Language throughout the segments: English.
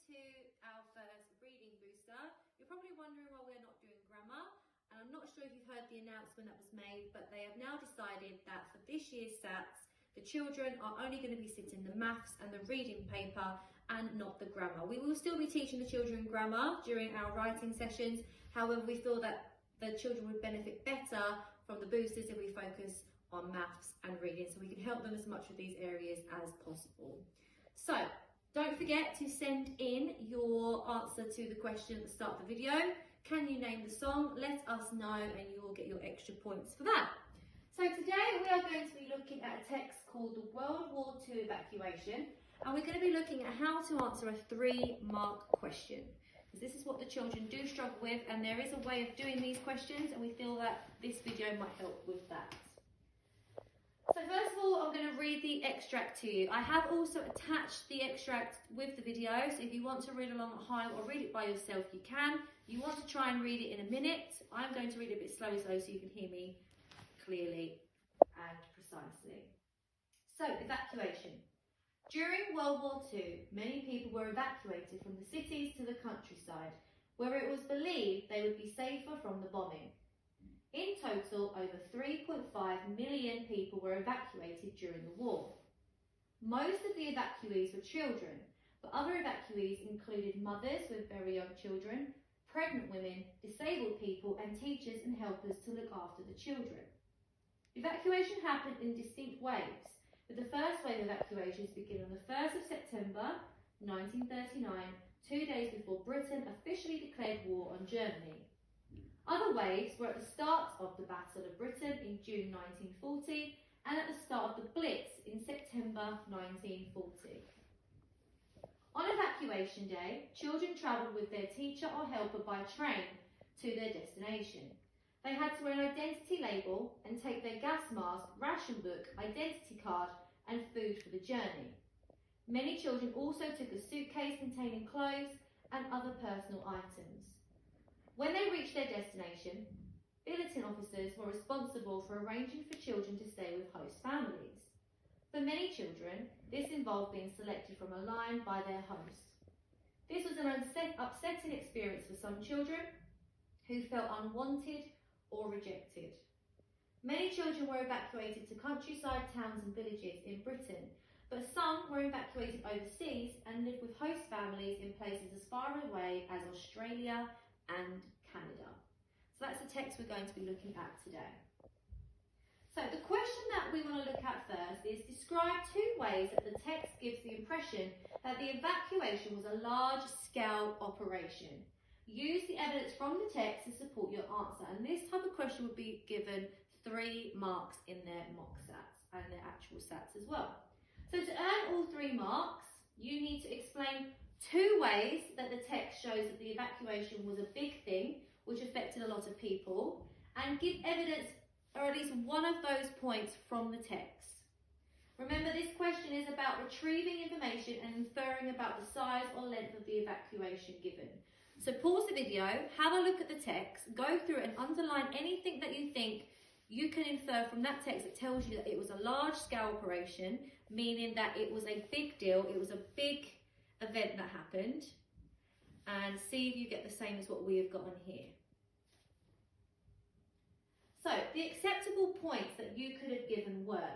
to our first reading booster. You're probably wondering why we're not doing grammar, and I'm not sure if you've heard the announcement that was made, but they have now decided that for this year's SATs, the children are only going to be sitting the maths and the reading paper and not the grammar. We will still be teaching the children grammar during our writing sessions. However, we feel that the children would benefit better from the boosters if we focus on maths and reading, so we can help them as much with these areas as possible. So don't forget to send in your answer to the question at the start of the video. Can you name the song? Let us know and you will get your extra points for that. So today we are going to be looking at a text called the World War II Evacuation, and we're going to be looking at how to answer a 3-mark question. Because this is what the children do struggle with, and there is a way of doing these questions, and we feel that this video might help with that. So first of all, I'm going to read the extract to you. I have also attached the extract with the video, so if you want to read along at home or read it by yourself, you can. You want to try and read it in a minute. I'm going to read it a bit slowly so you can hear me clearly and precisely. So, evacuation. During World War II, many people were evacuated from the cities to the countryside, where it was believed they would be safer from the bombing. In total, over 3.5 million people were evacuated during the war. Most of the evacuees were children, but other evacuees included mothers with very young children, pregnant women, disabled people, and teachers and helpers to look after the children. Evacuation happened in distinct waves, with the first wave of evacuations beginning on the 1st of September 1939, 2 days before Britain officially declared war on Germany. Other waves were at the start of the Battle of Britain in June 1940 and at the start of the Blitz in September 1940. On evacuation day, children travelled with their teacher or helper by train to their destination. They had to wear an identity label and take their gas mask, ration book, identity card and food for the journey. Many children also took a suitcase containing clothes and other personal items. When they reached their destination, billeting officers were responsible for arranging for children to stay with host families. For many children, this involved being selected from a line by their host. This was an upsetting experience for some children who felt unwanted or rejected. Many children were evacuated to countryside towns and villages in Britain, but some were evacuated overseas and lived with host families in places as far away as Australia and Canada. So that's the text we're going to be looking at today. So the question that we want to look at first is describe 2 ways that the text gives the impression that the evacuation was a large-scale operation. Use the evidence from the text to support your answer, and this type of question would be given 3 marks in their mock SATs and their actual SATs as well. So to earn all 3 marks, you need to explain 2 ways that the text shows that the evacuation was a big thing which affected a lot of people, and give evidence or at least one of those points from the text. Remember, this question is about retrieving information and inferring about the size or length of the evacuation given. So pause the video, have a look at the text, go through it and underline anything that you think you can infer from that text that tells you that it was a large-scale operation, meaning that it was a big deal, it was a big event that happened, and see if you get the same as what we have got on here. So the acceptable points that you could have given were,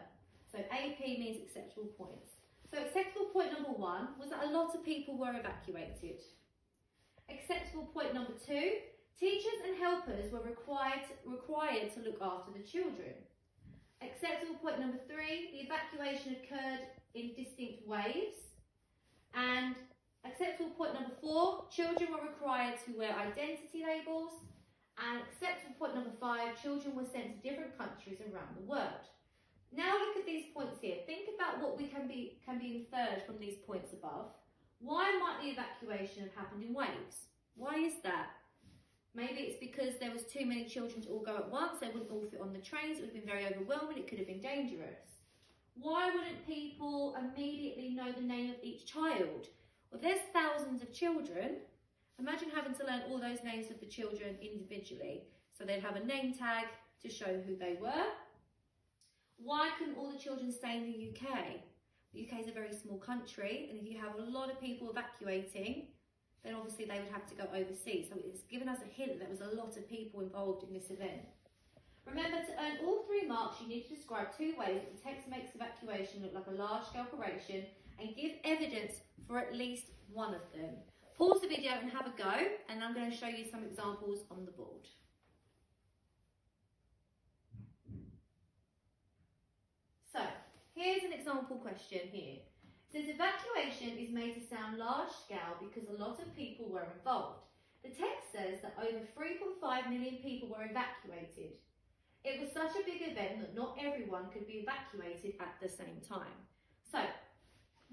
so AP means acceptable points. So acceptable point number 1 was that a lot of people were evacuated. Acceptable point number 2, teachers and helpers were required to look after the children. Acceptable point number 3, the evacuation occurred in distinct waves. And acceptable point number 4, children were required to wear identity labels. And acceptable point number 5, children were sent to different countries around the world. Now look at these points here. Think about what can be inferred from these points above. Why might the evacuation have happened in waves? Why is that? Maybe it's because there was too many children to all go at once, they wouldn't all fit on the trains, it would have been very overwhelming, it could have been dangerous. Why wouldn't people immediately know the name of each child? Well, there's thousands of children. Imagine having to learn all those names of the children individually. So they'd have a name tag to show who they were. Why couldn't all the children stay in the UK? The UK is a very small country, and if you have a lot of people evacuating, then obviously they would have to go overseas. So it's given us a hint that there was a lot of people involved in this event. Remember, to earn all 3 marks, you need to describe 2 ways that the text makes evacuation look like a large-scale operation and give evidence for at least one of them. Pause the video and have a go, and I'm going to show you some examples on the board. So, here's an example question here. It says evacuation is made to sound large scale because a lot of people were involved. The text says that over 3.5 million people were evacuated. It was such a big event that not everyone could be evacuated at the same time. So,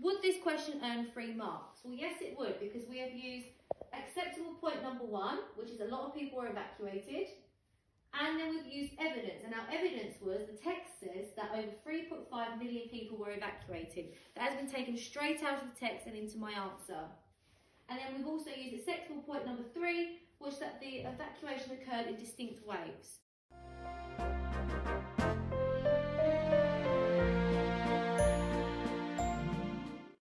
would this question earn 3 marks? Well, yes it would, because we have used acceptable point number 1, which is a lot of people were evacuated, and then we've used evidence, and our evidence was the text says that over 3.5 million people were evacuated. That has been taken straight out of the text and into my answer. And then we've also used acceptable point number 3, which that the evacuation occurred in distinct waves.